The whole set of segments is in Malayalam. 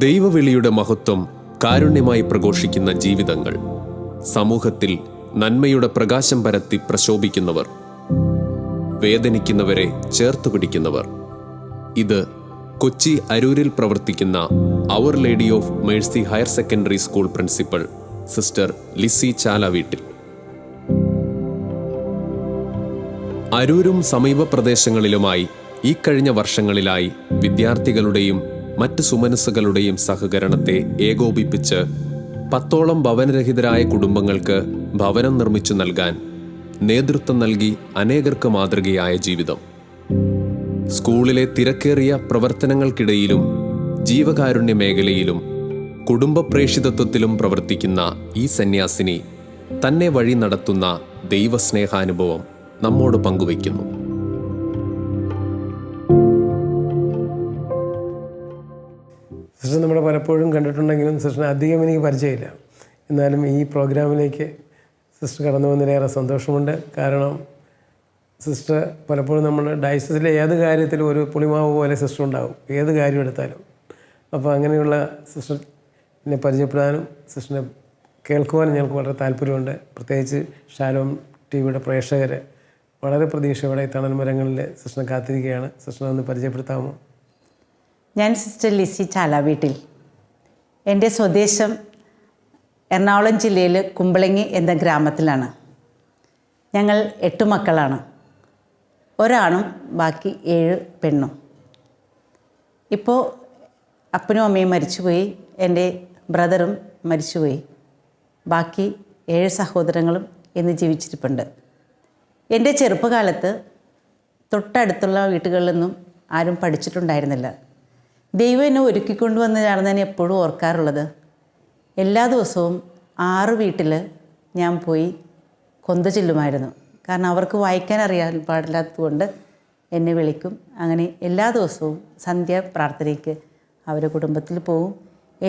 ദൈവവിളിയുടെ മഹത്വം കാരുണ്യമായി പ്രഘോഷിക്കുന്ന ജീവിതങ്ങൾ, സമൂഹത്തിൽ നന്മയുടെ പ്രകാശം പരത്തി പ്രശോഭിക്കുന്നവർ, വേദനിക്കുന്നവരെ ചേർത്ത് പിടിക്കുന്നവർ. ഇത് കൊച്ചി അരൂരിൽ പ്രവർത്തിക്കുന്ന our lady of mercy higher secondary school principal sister Lissy Chalaveettil. അരൂരും സമീപ പ്രദേശങ്ങളിലുമായി ഈ കഴിഞ്ഞ വർഷങ്ങളിലായി വിദ്യാർത്ഥികളുടെയും മറ്റ് സുമനസ്സുകളുടെയും സഹകരണത്തെ ഏകോപിപ്പിച്ച് 10ഓളം ഭവനരഹിതരായ കുടുംബങ്ങൾക്ക് ഭവനം നിർമ്മിച്ചു നൽകാൻ നേതൃത്വം നൽകി അനേകർക്ക് മാതൃകയായ ജീവിതം. സ്കൂളിലെ തിരക്കേറിയ പ്രവർത്തനങ്ങൾക്കിടയിലും ജീവകാരുണ്യ മേഖലയിലും കുടുംബ പ്രേഷിതത്വത്തിലും പ്രവർത്തിക്കുന്ന ഈ സന്യാസിനി തന്നെ വഴി നടത്തുന്ന ദൈവസ്നേഹാനുഭവം നമ്മോട് പങ്കുവയ്ക്കുന്നു. സിസ്റ്റർ നമ്മൾ പലപ്പോഴും കണ്ടിട്ടുണ്ടെങ്കിലും സിസ്റ്ററിനെ അധികം എനിക്ക് പരിചയമില്ല. എന്നാലും ഈ പ്രോഗ്രാമിലേക്ക് സിസ്റ്റർ കടന്നു വന്നതിലേറെ സന്തോഷമുണ്ട്. കാരണം സിസ്റ്റർ പലപ്പോഴും നമ്മൾ ഡയസിസിലെ ഏത് കാര്യത്തിലും ഒരു പുളിമാവ് പോലെ സിസ്റ്റർ ഉണ്ടാകും, ഏത് കാര്യം എടുത്താലും. അപ്പോൾ അങ്ങനെയുള്ള സിസ്റ്ററിനെ പരിചയപ്പെടാനും സിസ്റ്ററിനെ കേൾക്കുവാനും ഞങ്ങൾക്ക് വളരെ താല്പര്യമുണ്ട്. പ്രത്യേകിച്ച് ഷാലോം ടിവിയുടെ പ്രേക്ഷകർ വളരെ പ്രതീക്ഷയോടെ ഈ തണൽ മരങ്ങളിൽ സിസ്റ്ററിനെ കാത്തിരിക്കുകയാണ്. സിസ്റ്ററിനെ ഒന്ന് പരിചയപ്പെടുത്താമോ? ഞാൻ സിസ്റ്റർ ലിസി ചാലാവീട്ടിൽ. എൻ്റെ സ്വദേശം എറണാകുളം ജില്ലയിൽ കുമ്പളങ്ങി എന്ന ഗ്രാമത്തിലാണ്. ഞങ്ങൾ 8 മക്കളാണ്, ഒരാണും ബാക്കി 7 പെണ്ണും. ഇപ്പോൾ അപ്പനും അമ്മയും മരിച്ചുപോയി, എൻ്റെ ബ്രദറും മരിച്ചുപോയി. ബാക്കി 7 സഹോദരങ്ങളും ഇന്ന് ജീവിച്ചിരിപ്പുണ്ട്. എൻ്റെ ചെറുപ്പകാലത്ത് തൊട്ടടുത്തുള്ള വീട്ടുകളിലൊന്നും ആരും പഠിച്ചിട്ടുണ്ടായിരുന്നില്ല. ദൈവം എന്നെ ഒരുക്കിക്കൊണ്ടുവന്നതാണ് ഞാൻ എപ്പോഴും ഓർക്കാറുള്ളത്. എല്ലാ ദിവസവും 6 വീട്ടിൽ ഞാൻ പോയി കൊന്ത ചെല്ലുമായിരുന്നു. കാരണം അവർക്ക് വായിക്കാൻ അറിയാൻ പാടില്ലാത്തതുകൊണ്ട് എന്നെ വിളിക്കും. അങ്ങനെ എല്ലാ ദിവസവും സന്ധ്യ പ്രാർത്ഥനയ്ക്ക് അവരുടെ കുടുംബത്തിൽ പോവും.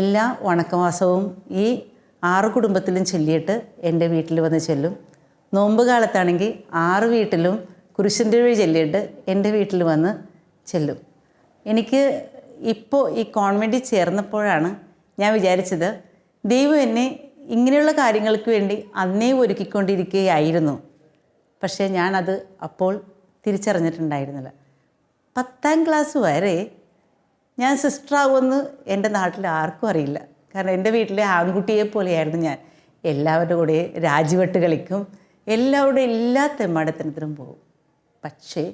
എല്ലാ വണക്കമാസവും ഈ 6 കുടുംബത്തിലും ചൊല്ലിയിട്ട് എൻ്റെ വീട്ടിൽ വന്ന് ചെല്ലും. നോമ്പ് കാലത്താണെങ്കിൽ 6 വീട്ടിലും കുരിശിൻ്റെ വഴി ചൊല്ലിയിട്ട് എൻ്റെ വീട്ടിൽ വന്ന് ചെല്ലും. എനിക്ക് ഇപ്പോൾ ഈ കോൺവെൻറ്റിൽ ചേർന്നപ്പോഴാണ് ഞാൻ വിചാരിച്ചത്, ദൈവം എന്നെ ഇങ്ങനെയുള്ള കാര്യങ്ങൾക്ക് വേണ്ടി അന്നേ ഒരുക്കിക്കൊണ്ടിരിക്കുകയായിരുന്നു. പക്ഷേ ഞാനത് അപ്പോൾ തിരിച്ചറിഞ്ഞിട്ടുണ്ടായിരുന്നില്ല. 10ാം ക്ലാസ് വരെ ഞാൻ സിസ്റ്ററാകുമെന്ന് എൻ്റെ നാട്ടിൽ ആർക്കും അറിയില്ല. കാരണം എൻ്റെ വീട്ടിലെ ആൺകുട്ടിയെ പോലെയായിരുന്നു ഞാൻ. എല്ലാവരുടെ കൂടെ രാജിവെട്ട് കളിക്കും, എല്ലാവരുടെ എല്ലാ തെമ്മാടത്തനത്തിനും പോകും. പക്ഷേ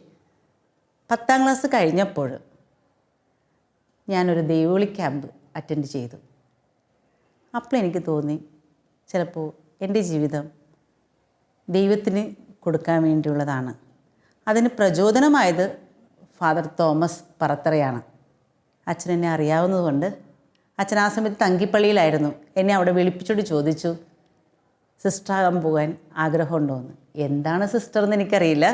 10ാം ക്ലാസ് കഴിഞ്ഞപ്പോൾ ഞാനൊരു ദൈവവിളി ക്യാമ്പ് അറ്റൻഡ് ചെയ്തു. അപ്പോൾ എനിക്ക് തോന്നി, ചിലപ്പോൾ എൻ്റെ ജീവിതം ദൈവത്തിന് കൊടുക്കാൻ വേണ്ടിയുള്ളതാണ്. അതിന് പ്രചോദനമായത് ഫാദർ തോമസ് പറത്തറയാണ്. അച്ഛനെന്നെ അറിയാവുന്നതുകൊണ്ട് അച്ഛൻ ആ സമയത്ത് തങ്കിപ്പള്ളിയിലായിരുന്നു. എന്നെ അവിടെ വിളിപ്പിച്ചോട് ചോദിച്ചു, സിസ്റ്ററാകാൻ പോകാൻ ആഗ്രഹമുണ്ടോ എന്ന്. എന്താണ് സിസ്റ്റർ എന്ന് എനിക്കറിയില്ല,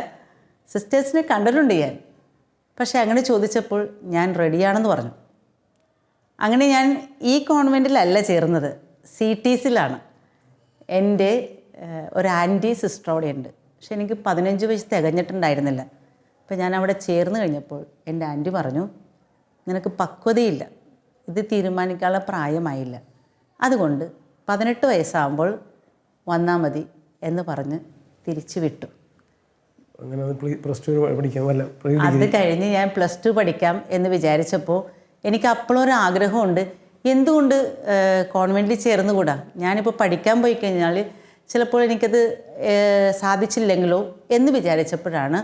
സിസ്റ്റേഴ്സിനെ കണ്ടിട്ടുണ്ട് ഞാൻ. പക്ഷേ അങ്ങനെ ചോദിച്ചപ്പോൾ ഞാൻ റെഡിയാണെന്ന് പറഞ്ഞു. അങ്ങനെ ഞാൻ ഈ കോൺവെൻറ്റിലല്ല ചേർന്നത്, CTCയിലാണ്. എൻ്റെ ഒരു ആൻറ്റി സിസ്റ്റർ അവിടെ ഉണ്ട്. പക്ഷെ എനിക്ക് 15 വയസ്സ് തികഞ്ഞിട്ടുണ്ടായിരുന്നില്ല. അപ്പോൾ ഞാൻ അവിടെ ചേർന്ന് കഴിഞ്ഞപ്പോൾ എൻ്റെ ആൻറ്റി പറഞ്ഞു, നിനക്ക് പക്വതയില്ല, ഇത് തീരുമാനിക്കാനുള്ള പ്രായമായില്ല, അതുകൊണ്ട് 18 വയസ്സാകുമ്പോൾ വന്നാൽ മതി എന്ന് പറഞ്ഞ് തിരിച്ചു വിട്ടു. അങ്ങനെ +2 പഠിക്കാം. അത് കഴിഞ്ഞ് ഞാൻ +2 പഠിക്കാം എന്ന് വിചാരിച്ചപ്പോൾ എനിക്ക് അപ്പോഴൊരു ആഗ്രഹമുണ്ട്, എന്തുകൊണ്ട് കോൺവെൻറ്റിൽ ചേർന്നുകൂടാ? ഞാനിപ്പോൾ പഠിക്കാൻ പോയി കഴിഞ്ഞാൽ ചിലപ്പോൾ എനിക്കത് സാധിച്ചില്ലെങ്കിലോ എന്ന് വിചാരിച്ചപ്പോഴാണ്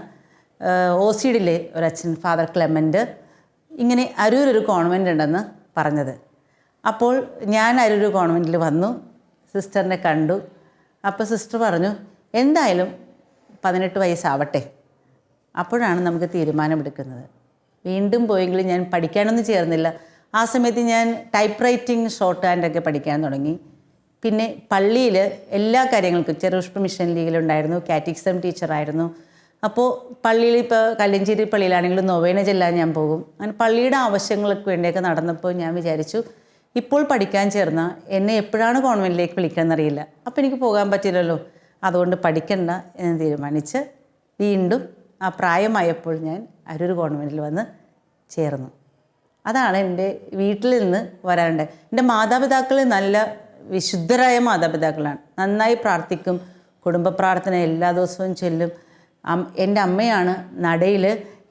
OCDയിലെ ഒരച്ഛൻ ഫാദർ ക്ലെമൻ്റ് ഇങ്ങനെ അരൂരൊരു കോൺവെൻ്റ് ഉണ്ടെന്ന് പറഞ്ഞത്. അപ്പോൾ ഞാൻ അരൂർ കോൺവെൻറ്റിൽ വന്നു, സിസ്റ്ററിനെ കണ്ടു. അപ്പോൾ സിസ്റ്റർ പറഞ്ഞു, എന്തായാലും 18 വയസ്സാവട്ടെ, അപ്പോഴാണ് നമുക്ക് തീരുമാനമെടുക്കുന്നത്. വീണ്ടും പോയെങ്കിലും ഞാൻ പഠിക്കാനൊന്നും ചേർന്നില്ല. ആ സമയത്ത് ഞാൻ ടൈപ്പ് റൈറ്റിംഗ്, ഷോർട്ട് ഹാൻഡൊക്കെ പഠിക്കാൻ തുടങ്ങി. പിന്നെ പള്ളിയിൽ എല്ലാ കാര്യങ്ങൾക്കും ചെറുപുഷ്പ മിഷൻ ലീഗിലുണ്ടായിരുന്നു, കാറ്റിക്സം ടീച്ചറായിരുന്നു. അപ്പോൾ പള്ളിയിൽ ഇപ്പോൾ കല്ലഞ്ചേരി പള്ളിയിലാണെങ്കിലും നൊവേന ചെല്ലാൻ ഞാൻ പോകും. അങ്ങനെ പള്ളിയുടെ ആവശ്യങ്ങൾക്ക് വേണ്ടിയൊക്കെ നടന്നപ്പോൾ ഞാൻ വിചാരിച്ചു, ഇപ്പോൾ പഠിക്കാൻ ചേർന്നാൽ എന്നെ എപ്പോഴാണ് കോൺവെൻറ്റിലേക്ക് വിളിക്കാമെന്നറിയില്ല, അപ്പോൾ എനിക്ക് പോകാൻ പറ്റില്ലല്ലോ, അതുകൊണ്ട് പഠിക്കണ്ട എന്ന് തീരുമാനിച്ച് വീണ്ടും ആ പ്രായമായപ്പോൾ ഞാൻ അരൂർ കോൺവെൻറ്റിൽ വന്ന് ചേർന്നു. അതാണ് എൻ്റെ വീട്ടിൽ നിന്ന് വരാറുണ്ട്. എൻ്റെ മാതാപിതാക്കൾ നല്ല വിശുദ്ധരായ മാതാപിതാക്കളാണ്. നന്നായി പ്രാർത്ഥിക്കും, കുടുംബ പ്രാർത്ഥന എല്ലാ ദിവസവും ചൊല്ലും. എൻ്റെ അമ്മയാണ് നടയിൽ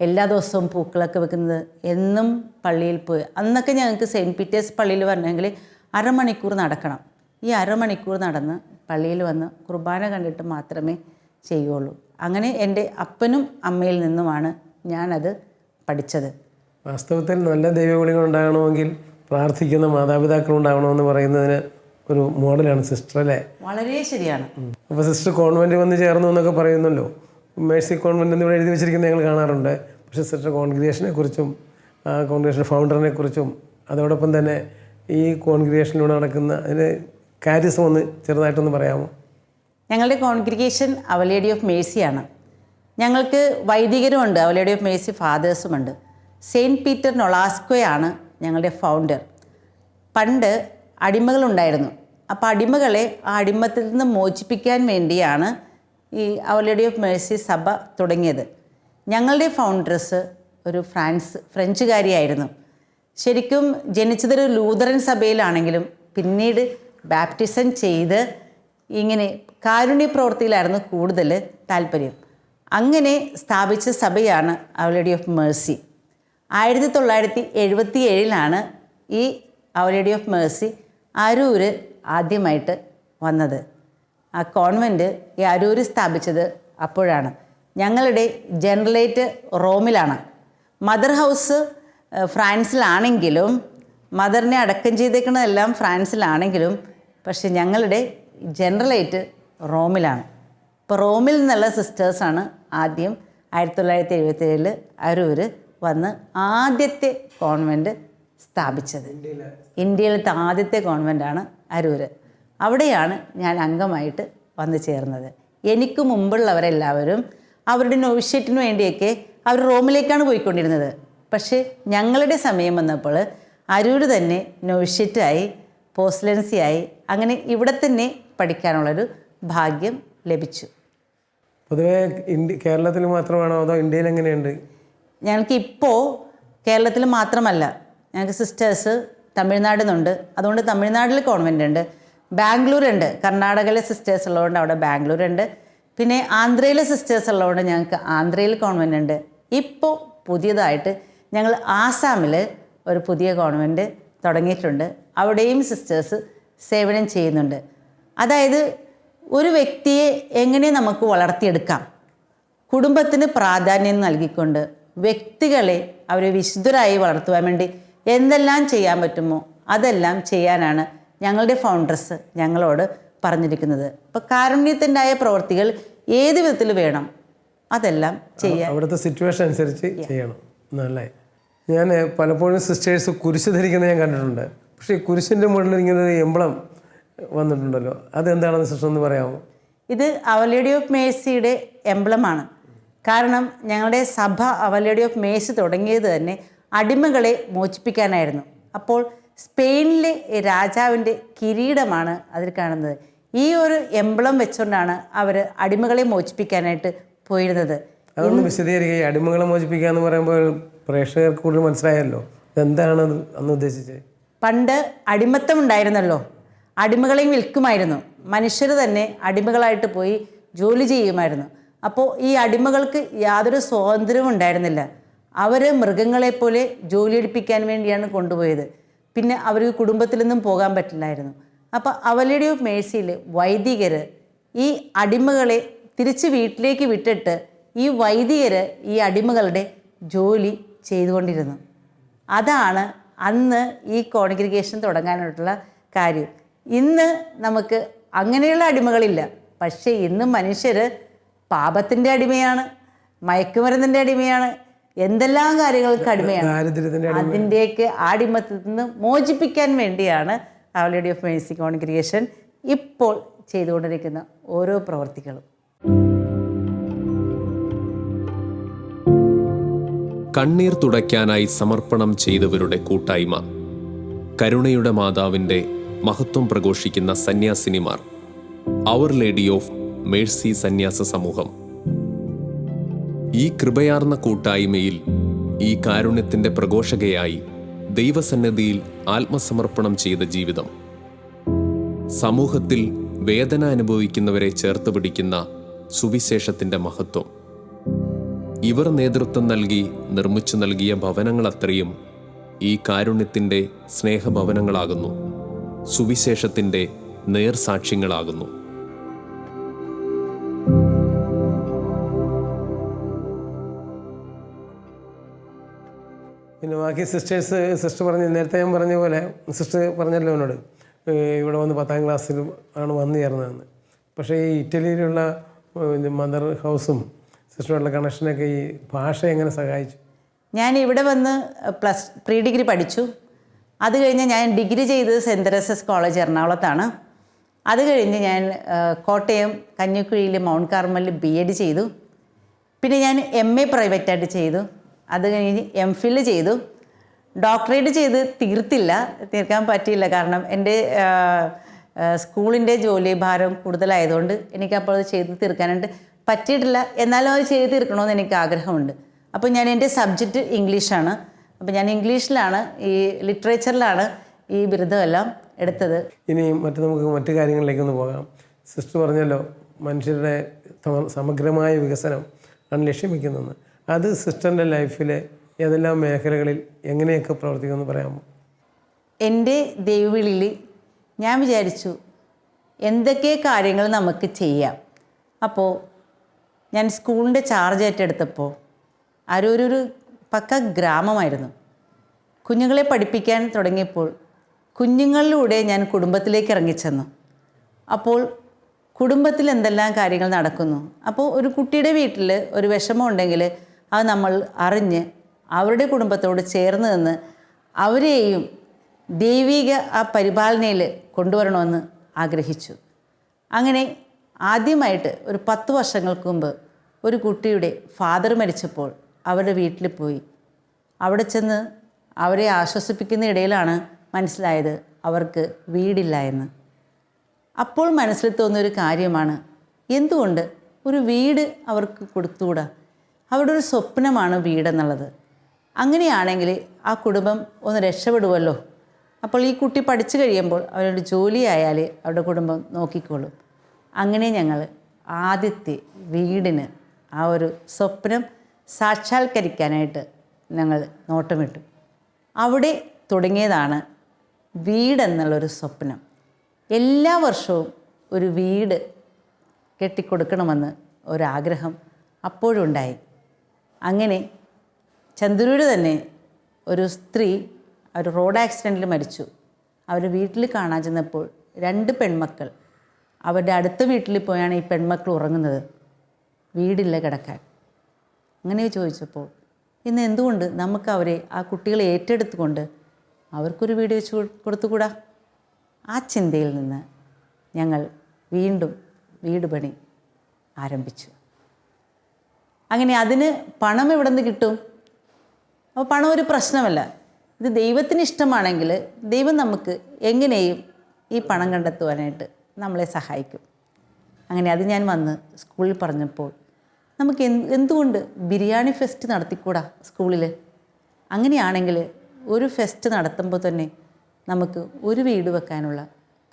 എല്ലാ ദിവസവും പൂക്കളൊക്കെ വെക്കുന്നത്. എന്നും പള്ളിയിൽ പോയി, അന്നൊക്കെ ഞങ്ങൾക്ക് സെയിൻറ്റ് പീറ്റേഴ്സ് പള്ളിയിൽ വരണമെങ്കിൽ അരമണിക്കൂർ നടക്കണം. ഈ അരമണിക്കൂർ നടന്ന് പള്ളിയിൽ വന്ന് കുർബാന കണ്ടിട്ട് മാത്രമേ ചെയ്യുള്ളൂ. അങ്ങനെ എൻ്റെ അപ്പനും അമ്മയിൽ നിന്നുമാണ് ഞാനത് പഠിച്ചത്. വാസ്തവത്തിൽ നല്ല ദൈവവിളികൾ ഉണ്ടാകണമെങ്കിൽ പ്രാർത്ഥിക്കുന്ന മാതാപിതാക്കൾ ഉണ്ടാകണമെന്ന് പറയുന്നതിന് ഒരു മോഡലാണ് സിസ്റ്റർ, അല്ലേ? വളരെ ശരിയാണ്. അപ്പോൾ സിസ്റ്റർ കോൺവെൻറ്റ് വന്ന് ചേർന്നു എന്നൊക്കെ പറയുന്നല്ലോ. മേഴ്സി കോൺവെൻറ്റ് എന്നിവിടെ എഴുതി വെച്ചിരിക്കുന്നത് ഞങ്ങൾ കാണാറുണ്ട്. പക്ഷേ സിസ്റ്റർ കോൺഗ്രിഗേഷനെ കുറിച്ചും കോൺഗ്രിഗേഷൻ ഫൗണ്ടറിനെ കുറിച്ചും അതോടൊപ്പം തന്നെ ഈ കോൺഗ്രിഗേഷനിലൂടെ നടക്കുന്ന അതിന് കാര്യസം ഒന്ന് ചെറുതായിട്ടൊന്ന് പറയാമോ? ഞങ്ങളുടെ കോൺഗ്രിഗേഷൻ അവർ ലേഡി ഓഫ് മേഴ്സിയാണ്. ഞങ്ങൾക്ക് വൈദികരുമുണ്ട്, അവർ ലേഡി ഓഫ് മേഴ്സി ഫാദേഴ്സുമുണ്ട്. സെയിൻറ്റ് പീറ്റർ നൊളാസ്കോയാണ് ഞങ്ങളുടെ ഫൗണ്ടർ. പണ്ട് അടിമകളുണ്ടായിരുന്നു. അപ്പോൾ അടിമകളെ ആ അടിമത്തിൽ നിന്ന് മോചിപ്പിക്കാൻ വേണ്ടിയാണ് ഈ അവർ ലേഡി ഓഫ് മേഴ്സി സഭ തുടങ്ങിയത്. ഞങ്ങളുടെ ഫൗണ്ടേഴ്സ് ഒരു ഫ്രഞ്ചുകാരിയായിരുന്നു. ശരിക്കും ജനിച്ചതൊരു ലൂതറൻ സഭയിലാണെങ്കിലും പിന്നീട് ബാപ്റ്റിസം ചെയ്ത് ഇങ്ങനെ കാരുണ്യ പ്രവൃത്തിയിലായിരുന്നു കൂടുതൽ താല്പര്യം. അങ്ങനെ സ്ഥാപിച്ച സഭയാണ് അവർ ലേഡി ഓഫ് മേഴ്സി. 1977 ഈ അവർ ലേഡി ഓഫ് മേഴ്സി അരൂർ ആദ്യമായിട്ട് വന്നത്. ആ കോൺവെൻറ്റ് ഈ അരൂർ സ്ഥാപിച്ചത് അപ്പോഴാണ്. ഞങ്ങളുടെ ജനറലേറ്റ് റോമിലാണ്. മദർ ഹൗസ് ഫ്രാൻസിലാണെങ്കിലും, മദറിനെ അടക്കം ചെയ്തേക്കുന്നതെല്ലാം ഫ്രാൻസിലാണെങ്കിലും, പക്ഷെ ഞങ്ങളുടെ ജനറലേറ്റ് റോമിലാണ്. ഇപ്പോൾ റോമിൽ നിന്നുള്ള സിസ്റ്റേഴ്സാണ് ആദ്യം 1977 അരൂർ വന്ന് ആദ്യത്തെ കോൺവെൻറ്റ് സ്ഥാപിച്ചത്. ഇന്ത്യയിലത്തെ ആദ്യത്തെ കോൺവെൻറ്റാണ് അരൂർ. അവിടെയാണ് ഞാൻ അംഗമായിട്ട് വന്നു ചേർന്നത്. എനിക്ക് മുമ്പുള്ളവരെല്ലാവരും അവരുടെ നൊവിഷ്യേറ്റിന് വേണ്ടിയൊക്കെ അവർ റോമിലേക്കാണ് പോയിക്കൊണ്ടിരുന്നത്. പക്ഷേ ഞങ്ങളുടെ സമയം വന്നപ്പോൾ അരൂർ തന്നെ നൊവിഷ്യേറ്റായി, പോസ്റ്റലൻസിയായി, അങ്ങനെ ഇവിടെ തന്നെ പഠിക്കാനുള്ളൊരു ഭാഗ്യം ലഭിച്ചു. പൊതുവേ കേരളത്തിൽ മാത്രമാണോ അതോ ഇന്ത്യയിൽ എങ്ങനെയുണ്ട്? ഞങ്ങൾക്ക് ഇപ്പോൾ കേരളത്തിൽ മാത്രമല്ല, ഞങ്ങൾക്ക് സിസ്റ്റേഴ്സ് തമിഴ്നാട്ടിൽ നിന്നുണ്ട്. അതുകൊണ്ട് തമിഴ്നാട്ടിൽ കോൺവെൻ്റ് ഉണ്ട്. ബാംഗ്ലൂരുണ്ട്, കർണാടകയിലെ സിസ്റ്റേഴ്സ് ഉള്ളതുകൊണ്ട് അവിടെ ബാംഗ്ലൂരുണ്ട്. പിന്നെ ആന്ധ്രയിലെ സിസ്റ്റേഴ്സ് ഉള്ളതുകൊണ്ട് ഞങ്ങൾക്ക് ആന്ധ്രയിൽ കോൺവെൻ്റ് ഉണ്ട്. ഇപ്പോൾ പുതിയതായിട്ട് ഞങ്ങൾ ആസാമിൽ ഒരു പുതിയ കോൺവെൻറ്റ് തുടങ്ങിയിട്ടുണ്ട്. അവിടെയും സിസ്റ്റേഴ്സ് സേവനം ചെയ്യുന്നുണ്ട്. അതായത് ഒരു വ്യക്തിയെ എങ്ങനെ നമുക്ക് വളർത്തിയെടുക്കാം, കുടുംബത്തിന് പ്രാധാന്യം നൽകിക്കൊണ്ട് വ്യക്തികളെ അവരെ വിശുദ്ധരായി വളർത്തുവാൻ വേണ്ടി എന്തെല്ലാം ചെയ്യാൻ പറ്റുമോ അതെല്ലാം ചെയ്യാനാണ് ഞങ്ങളുടെ ഫൗണ്ടേഴ്സ് ഞങ്ങളോട് പറഞ്ഞിരിക്കുന്നത്. ഇപ്പോൾ കാരുണ്യത്തിൻ്റെതായ പ്രവൃത്തികൾ ഏത് വിധത്തിൽ വേണം അതെല്ലാം ചെയ്യാൻ അവിടുത്തെ സിറ്റുവേഷൻ അനുസരിച്ച് ചെയ്യണം. നല്ലേ. ഞാൻ പലപ്പോഴും സിസ്റ്റേഴ്സ് കുരിശ് ധരിക്കുന്നത് ഞാൻ കണ്ടിട്ടുണ്ട്. പക്ഷേ ഈ കുരിശിൻ്റെ മുകളിൽ ഇങ്ങനെ ഒരു എംബ്ലം വന്നിട്ടുണ്ടല്ലോ, അതെന്താണെന്ന് സിസ്റ്റർ ഒന്ന് പറയാമോ? ഇത് അവർ ലേഡി ഓഫ് മേഴ്സിയുടെ എംബ്ലമാണ്. കാരണം ഞങ്ങളുടെ സഭ അവർ ലേഡി ഓഫ് മേഴ്സി തുടങ്ങിയത് തന്നെ അടിമകളെ മോചിപ്പിക്കാനായിരുന്നു. അപ്പോൾ സ്പെയിനിലെ രാജാവിൻ്റെ കിരീടമാണ് അതിൽ കാണുന്നത്. ഈ ഒരു എംബ്ലം വെച്ചുകൊണ്ടാണ് അവർ അടിമകളെ മോചിപ്പിക്കാനായിട്ട് പോയിരുന്നത്. അതൊന്ന് വിശദീകരിക്കുക. അടിമകളെ മോചിപ്പിക്കുക എന്ന് പറയുമ്പോൾ പ്രേക്ഷകർക്ക് കൂടുതൽ മനസ്സിലായല്ലോ, എന്താണ് അന്ന് ഉദ്ദേശിച്ചത്? പണ്ട് അടിമത്തം ഉണ്ടായിരുന്നല്ലോ, അടിമകളെയും വിൽക്കുമായിരുന്നു. മനുഷ്യർ തന്നെ അടിമകളായിട്ട് പോയി ജോലി ചെയ്യുമായിരുന്നു. അപ്പോൾ ഈ അടിമകൾക്ക് യാതൊരു സ്വാതന്ത്ര്യവും ഉണ്ടായിരുന്നില്ല. അവർ മൃഗങ്ങളെപ്പോലെ ജോലിയെടുപ്പിക്കാൻ വേണ്ടിയാണ് കൊണ്ടുപോയത്. പിന്നെ അവർക്ക് കുടുംബത്തിൽ നിന്നും പോകാൻ പറ്റില്ലായിരുന്നു. അപ്പോൾ അവർ ലേഡി ഓഫ് മേഴ്സിയിൽ വൈദികർ ഈ അടിമകളെ തിരിച്ച് വീട്ടിലേക്ക് വിട്ടിട്ട് ഈ വൈദികർ ഈ അടിമകളുടെ ജോലി ചെയ്തുകൊണ്ടിരുന്നു. അതാണ് അന്ന് ഈ കോൺഗ്രിഗേഷൻ തുടങ്ങാനായിട്ടുള്ള കാര്യം. ഇന്ന് നമുക്ക് അങ്ങനെയുള്ള അടിമകളില്ല. പക്ഷേ ഇന്ന് മനുഷ്യർ പാപത്തിൻ്റെ അടിമയാണ്, മയക്കുമരുന്നിൻ്റെ അടിമയാണ്, എന്തെല്ലാം കാര്യങ്ങൾക്ക് അടിമയാണ്. അതിൻ്റെയൊക്കെ അടിമത്തിൽ നിന്ന് മോചിപ്പിക്കാൻ വേണ്ടിയാണ് അവർ ലേഡി ഓഫ് മേഴ്സി കോൺഗ്രിഗേഷൻ ഇപ്പോൾ ചെയ്തുകൊണ്ടിരിക്കുന്ന ഓരോ പ്രവർത്തികളും. കണ്ണീർ തുടയ്ക്കാനായി സമർപ്പണം ചെയ്തവരുടെ കൂട്ടായ്മ, കരുണയുടെ മാതാവിൻ്റെ മഹത്വം പ്രഘോഷിക്കുന്ന സന്യാസിനിമാർ, അവർ ലേഡി ഓഫ് മേഴ്സി സന്യാസ സമൂഹം. ഈ കൃപയാർന്ന കൂട്ടായ്മയിൽ ഈ കാരുണ്യത്തിൻ്റെ പ്രഘോഷകയായി ദൈവസന്നിധിയിൽ ആത്മസമർപ്പണം ചെയ്ത ജീവിതം. സമൂഹത്തിൽ വേദന അനുഭവിക്കുന്നവരെ ചേർത്ത് പിടിക്കുന്ന സുവിശേഷത്തിൻ്റെ മഹത്വം. ഇവർ നേതൃത്വം നൽകി നിർമ്മിച്ചു നൽകിയ ഭവനങ്ങളത്രയും ഈ കാരുണ്യത്തിൻ്റെ സ്നേഹഭവനങ്ങളാകുന്നു, സുവിശേഷത്തിൻ്റെ നേർസാക്ഷ്യങ്ങളാകുന്നു. പിന്നെ ബാക്കി സിസ്റ്റർ പറഞ്ഞ് നേരത്തെ ഞാൻ പറഞ്ഞ പോലെ സിസ്റ്റർ പറഞ്ഞല്ലോ എന്നോട് ഇവിടെ വന്ന് 10ാം ക്ലാസ്സിലും ആണ് വന്നു ചേർന്നതെന്ന്. പക്ഷേ ഈ ഇറ്റലിയിലുള്ള മദർ ഹൗസും സിസ്റ്ററുള്ള കണക്ഷനൊക്കെ ഈ ഭാഷ എങ്ങനെ സഹായിച്ചു? ഞാൻ ഇവിടെ വന്ന് പ്രീ ഡിഗ്രി പഠിച്ചു. അത് കഴിഞ്ഞ് ഞാൻ ഡിഗ്രി ചെയ്തത് സെൻറ് തെരേസസ് കോളേജ് എറണാകുളത്താണ്. അത് കഴിഞ്ഞ് ഞാൻ കോട്ടയം കഞ്ഞിക്കുഴിയിൽ മൗണ്ട് കാർമലിൽ BEd ചെയ്തു. പിന്നെ ഞാൻ MA പ്രൈവറ്റായിട്ട് ചെയ്തു. അത് കഴിഞ്ഞ് MPhil ചെയ്തു. ഡോക്ടറേറ്റ് ചെയ്ത് തീർക്കാൻ പറ്റിയില്ല. കാരണം എൻ്റെ സ്കൂളിൻ്റെ ജോലി ഭാരം കൂടുതലായതുകൊണ്ട് എനിക്കപ്പോൾ അത് ചെയ്ത് തീർക്കാനായിട്ട് പറ്റിയിട്ടില്ല. എന്നാലും അത് ചെയ്ത് തീർക്കണമെന്ന് എനിക്ക് ആഗ്രഹമുണ്ട്. അപ്പോൾ ഞാൻ എൻ്റെ സബ്ജക്റ്റ് ഇംഗ്ലീഷാണ്. അപ്പോൾ ഞാൻ ഇംഗ്ലീഷിലാണ്, ഈ ലിറ്ററേച്ചറിലാണ് ഈ ബിരുദമെല്ലാം എടുത്തത്. ഇനി നമുക്ക് മറ്റു കാര്യങ്ങളിലേക്കൊന്ന് പോകാം. സിസ്റ്റർ പറഞ്ഞല്ലോ മനുഷ്യരുടെ സമഗ്രമായ വികസനം ആണ് ലക്ഷ്യം വയ്ക്കുന്നതെന്ന്. അത് സിസ്റ്ററിൻ്റെ ലൈഫിലെ ഏതെല്ലാം മേഖലകളിൽ എങ്ങനെയൊക്കെ പ്രവർത്തിക്കുമെന്ന് പറയാമോ? എൻ്റെ ദൈവവിളിയിൽ ഞാൻ വിചാരിച്ചു എന്തൊക്കെ കാര്യങ്ങൾ നമുക്ക് ചെയ്യാം. അപ്പോൾ ഞാൻ സ്കൂളിൻ്റെ ചാർജ് ഏറ്റെടുത്തപ്പോൾ അരൂരൊരു പക്ക ഗ്രാമമായിരുന്നു. കുഞ്ഞുങ്ങളെ പഠിപ്പിക്കാൻ തുടങ്ങിയപ്പോൾ കുഞ്ഞുങ്ങളിലൂടെ ഞാൻ കുടുംബത്തിലേക്ക് ഇറങ്ങിച്ചെന്നു. അപ്പോൾ കുടുംബത്തിൽ എന്തെല്ലാം കാര്യങ്ങൾ നടക്കുന്നു. അപ്പോൾ ഒരു കുട്ടിയുടെ വീട്ടിൽ ഒരു വിഷമം ഉണ്ടെങ്കിൽ അത് നമ്മൾ അറിഞ്ഞ് അവരുടെ കുടുംബത്തോട് ചേർന്ന് നിന്ന് അവരെയും ദൈവിക ആ പരിപാലനയിൽ കൊണ്ടുവരണമെന്ന് ആഗ്രഹിച്ചു. അങ്ങനെ ആദ്യമായിട്ട് ഒരു 10 വർഷങ്ങൾക്ക് മുമ്പ് ഒരു കുട്ടിയുടെ ഫാദർ മരിച്ചപ്പോൾ അവരുടെ വീട്ടിൽ പോയി. അവിടെ ചെന്ന് അവരെ ആശ്വസിപ്പിക്കുന്ന ഇടയിലാണ് മനസ്സിലായത് അവർക്ക് വീടില്ല എന്ന്. അപ്പോൾ മനസ്സിൽ തോന്നിയൊരു കാര്യമാണ്, എന്തുകൊണ്ട് ഒരു വീട് അവർക്ക് കൊടുത്തുകൂടാ? അവരുടെ ഒരു സ്വപ്നമാണ് വീടെന്നുള്ളത്. അങ്ങനെയാണെങ്കിൽ ആ കുടുംബം ഒന്ന് രക്ഷപ്പെടുമല്ലോ. അപ്പോൾ ഈ കുട്ടി പഠിച്ചു കഴിയുമ്പോൾ അവരുടെ ജോലിയായാൽ അവരുടെ കുടുംബം നോക്കിക്കോളും. അങ്ങനെ ഞങ്ങൾ ആദ്യത്തെ വീടിന് ആ ഒരു സ്വപ്നം സാക്ഷാത്കരിക്കാനായിട്ട് ഞങ്ങൾ നോട്ടമിട്ടു. അവിടെ തുടങ്ങിയതാണ് വീടെന്നുള്ളൊരു സ്വപ്നം. എല്ലാ വർഷവും ഒരു വീട് കെട്ടിക്കൊടുക്കണമെന്ന് ഒരാഗ്രഹം അപ്പോഴുണ്ടായി. അങ്ങനെ ചന്ദ്രൂര് തന്നെ ഒരു സ്ത്രീ ഒരു റോഡ് ആക്സിഡൻറ്റിൽ മരിച്ചു. അവർ വീട്ടിൽ കാണാൻ ചെന്നപ്പോൾ 2 പെൺമക്കൾ, അവരുടെ അടുത്ത വീട്ടിൽ പോയാണ് ഈ പെൺമക്കൾ ഉറങ്ങുന്നത്. വീടില്ല കിടക്കാൻ. അങ്ങനെ ചോദിച്ചപ്പോൾ ഇന്ന് എന്തുകൊണ്ട് നമുക്ക് അവരെ ആ കുട്ടികളെ ഏറ്റെടുത്തുകൊണ്ട് അവർക്കൊരു വീട് വെച്ച് കൊടുത്തുകൂടാ? ആ ചിന്തയിൽ നിന്ന് ഞങ്ങൾ വീണ്ടും വീട് പണി ആരംഭിച്ചു. അങ്ങനെ അതിന് പണം എവിടെ നിന്ന് കിട്ടും? അപ്പോൾ പണം ഒരു പ്രശ്നമല്ല. ഇത് ദൈവത്തിന് ഇഷ്ടമാണെങ്കിൽ ദൈവം നമുക്ക് എങ്ങനെയും ഈ പണം കണ്ടെത്തുവാനായിട്ട് നമ്മളെ സഹായിക്കും. അങ്ങനെ അത് ഞാൻ വന്ന് സ്കൂളിൽ പറഞ്ഞപ്പോൾ നമുക്ക് എന്തുകൊണ്ട് ബിരിയാണി ഫെസ്റ്റ് നടത്തിക്കൂടാ സ്കൂളിൽ? അങ്ങനെയാണെങ്കിൽ ഒരു ഫെസ്റ്റ് നടത്തുമ്പോൾ തന്നെ നമുക്ക് ഒരു വീട് വെക്കാനുള്ള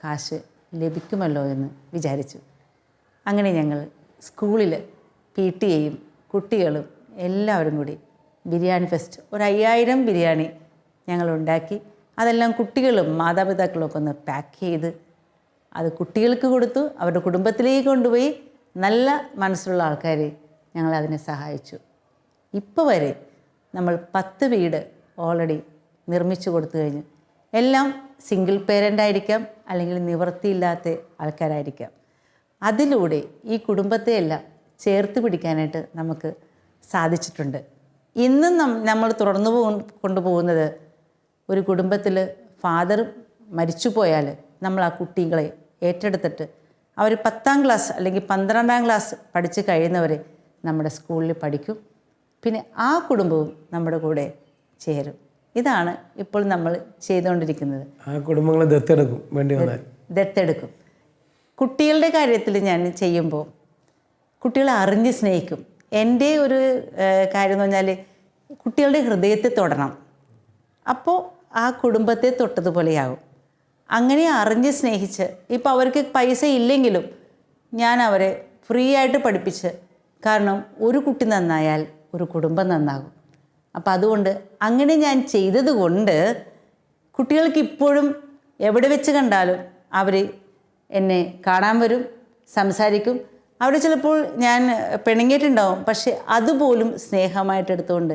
കാശ് ലഭിക്കുമല്ലോ എന്ന് വിചാരിച്ചു. അങ്ങനെ ഞങ്ങൾ സ്കൂളിൽ PTA-യും കുട്ടികളും എല്ലാവരും കൂടി ബിരിയാണി ഫെസ്റ്റ് ഒരു 5000 ബിരിയാണി ഞങ്ങൾ ഉണ്ടാക്കി. അതെല്ലാം കുട്ടികളും മാതാപിതാക്കളും ഒക്കെ ഒന്ന് പാക്ക് ചെയ്ത് അത് കുട്ടികൾക്ക് കൊടുത്തു. അവരുടെ കുടുംബത്തിലേക്ക് കൊണ്ടുപോയി നല്ല മനസ്സുള്ള ആൾക്കാർ ഞങ്ങളതിനെ സഹായിച്ചു. ഇപ്പോൾ വരെ നമ്മൾ 10 വീട് ഓൾറെഡി നിർമ്മിച്ചു കൊടുത്തു കഴിഞ്ഞു. എല്ലാം സിംഗിൾ പേരൻ്റ് ആയിരിക്കാം, അല്ലെങ്കിൽ നിവൃത്തിയില്ലാത്ത ആൾക്കാരായിരിക്കാം. അതിലൂടെ ഈ കുടുംബത്തെയെല്ലാം ചേർത്ത് പിടിക്കാനായിട്ട് നമുക്ക് സാധിച്ചിട്ടുണ്ട്. ഇന്നും നമ്മൾ തുടർന്നു കൊണ്ടുപോകുന്നത് ഒരു കുടുംബത്തിൽ ഫാദർ മരിച്ചു പോയാൽ നമ്മൾ ആ കുട്ടികളെ ഏറ്റെടുത്തിട്ട് അവർ 10ാം ക്ലാസ് അല്ലെങ്കിൽ 12ാം ക്ലാസ് പഠിച്ച് കഴിയുന്നവരെ നമ്മുടെ സ്കൂളിൽ പഠിക്കും. പിന്നെ ആ കുടുംബവും നമ്മുടെ കൂടെ ചേരും. ഇതാണ് ഇപ്പോൾ നമ്മൾ ചെയ്തുകൊണ്ടിരിക്കുന്നത്. ആ കുടുംബങ്ങളെ ദത്തെടുക്കും, വേണ്ടി വന്നാൽ ദത്തെടുക്കും. കുട്ടികളുടെ കാര്യത്തിൽ ഞാൻ ചെയ്യുമ്പോൾ കുട്ടികളെ അറിഞ്ഞ് സ്നേഹിക്കും. എൻ്റെ ഒരു കാര്യം എന്ന് പറഞ്ഞാൽ കുട്ടികളുടെ ഹൃദയത്തെ തൊടണം. അപ്പോൾ ആ കുടുംബത്തെ തൊട്ടതുപോലെയാകും. അങ്ങനെ അറിഞ്ഞ് സ്നേഹിച്ച്, ഇപ്പോൾ അവർക്ക് പൈസ ഇല്ലെങ്കിലും ഞാൻ അവരെ ഫ്രീ ആയിട്ട് പഠിപ്പിച്ച്, കാരണം ഒരു കുട്ടി നന്നായാൽ ഒരു കുടുംബം നന്നാകും. അപ്പം അതുകൊണ്ട് അങ്ങനെ ഞാൻ ചെയ്തത് കൊണ്ട് കുട്ടികൾക്ക് ഇപ്പോഴും എവിടെ വെച്ച് കണ്ടാലും അവർ എന്നെ കാണാൻ വരും, സംസാരിക്കും. അവിടെ ചിലപ്പോൾ ഞാൻ പിണങ്ങിയിട്ടുണ്ടാവും, പക്ഷെ അതുപോലും സ്നേഹമായിട്ട് എടുത്തുകൊണ്ട്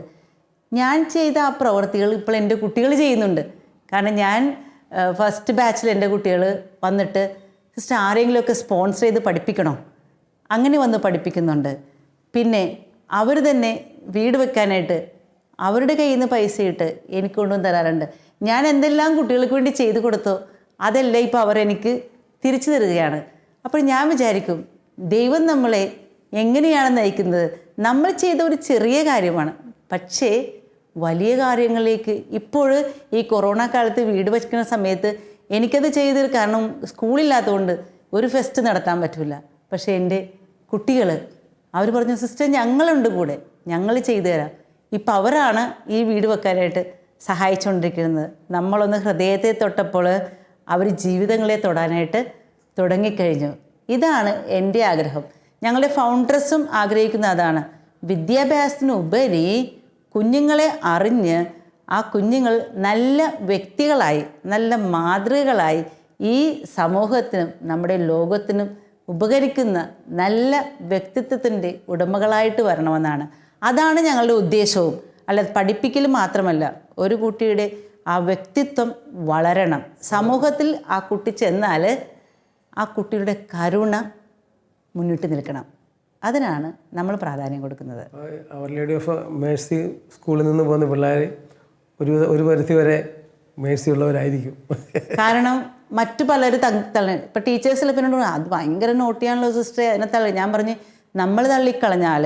ഞാൻ ചെയ്ത ആ പ്രവർത്തികൾ ഇപ്പോൾ എൻ്റെ കുട്ടികൾ ചെയ്യുന്നുണ്ട്. കാരണം ഞാൻ ഫസ്റ്റ് ബാച്ചിൽ എൻ്റെ കുട്ടികൾ വന്നിട്ട് സിസ്റ്റർ ആരെങ്കിലുമൊക്കെ സ്പോൺസർ ചെയ്ത് പഠിപ്പിക്കണോ, അങ്ങനെ വന്ന് പഠിപ്പിക്കുന്നുണ്ട്. പിന്നെ അവർ തന്നെ വീട് വെക്കാനായിട്ട് അവരുടെ കയ്യിൽ നിന്ന് പൈസ ഇട്ട് എനിക്ക് കൊണ്ടുവന്ന് തരാറുണ്ട്. ഞാൻ എന്തെല്ലാം കുട്ടികൾക്ക് വേണ്ടി ചെയ്തു കൊടുത്തോ അതെല്ലാം ഇപ്പോൾ അവരെനിക്ക് തിരിച്ചു തരികയാണ്. അപ്പോൾ ഞാൻ വിചാരിക്കും, ദൈവം നമ്മളെ എങ്ങനെയാണ് നയിക്കുന്നത്. നമ്മൾ ചെയ്ത ഒരു ചെറിയ കാര്യമാണ്, പക്ഷേ വലിയ കാര്യങ്ങളിലേക്ക് ഇപ്പോൾ ഈ കൊറോണ കാലത്ത് വീട് വയ്ക്കുന്ന സമയത്ത് എനിക്കത് ചെയ്ത്, കാരണം സ്കൂളില്ലാത്തതുകൊണ്ട് ഒരു ഫെസ്റ്റ് നടത്താൻ പറ്റില്ല. പക്ഷേ എൻ്റെ കുട്ടികൾ അവർ പറഞ്ഞു, സിസ്റ്റർ ഞങ്ങളുണ്ട് കൂടെ, ഞങ്ങൾ ചെയ്തു തരാം. ഇപ്പം അവരാണ് ഈ വീട് വെക്കാനായിട്ട് സഹായിച്ചുകൊണ്ടിരിക്കുന്നത്. നമ്മളൊന്ന് ഹൃദയത്തെ തൊട്ടപ്പോൾ അവർ ജീവിതങ്ങളെ തൊടാനായിട്ട് തുടങ്ങിക്കഴിഞ്ഞു. ഇതാണ് എൻ്റെ ആഗ്രഹം. ഞങ്ങളുടെ ഫൗണ്ടേഴ്സും ആഗ്രഹിക്കുന്ന അതാണ്. വിദ്യാഭ്യാസത്തിനുപരി കുഞ്ഞുങ്ങളെ അറിഞ്ഞ് ആ കുഞ്ഞുങ്ങൾ നല്ല വ്യക്തികളായി, നല്ല മാതൃകകളായി ഈ സമൂഹത്തിനും നമ്മുടെ ലോകത്തിനും ഉപകരിക്കുന്ന നല്ല വ്യക്തിത്വത്തിൻ്റെ ഉടമകളായിട്ട് വരണമെന്നാണ്. അതാണ് ഞങ്ങളുടെ ഉദ്ദേശവും. അല്ല പഠിപ്പിക്കൽ മാത്രമല്ല, ഒരു കുട്ടിയുടെ ആ വ്യക്തിത്വം വളരണം. സമൂഹത്തിൽ ആ കുട്ടി ചെന്നാൽ ആ കുട്ടിയുടെ കരുണ മുന്നിട്ട് നിൽക്കണം. അതിനാണ് നമ്മൾ കൊടുക്കുന്നത്. അവർ ലേഡി ഓഫ് മേഴ്സി സ്കൂളിൽ നിന്ന് പോകുന്ന പിള്ളേർ ഒരു പരിധി വരെ മേഴ്സി ഉള്ളവരായിരിക്കും. കാരണം മറ്റു പലരും തള്ളി, ഇപ്പം ടീച്ചേഴ്സിൽ പിന്നെ അത് ഭയങ്കര നോട്ടിയാണല്ലോ സിസ്റ്ററെ, അതിനെ തള്ളി. ഞാൻ പറഞ്ഞ് നമ്മൾ തള്ളിക്കളഞ്ഞാൽ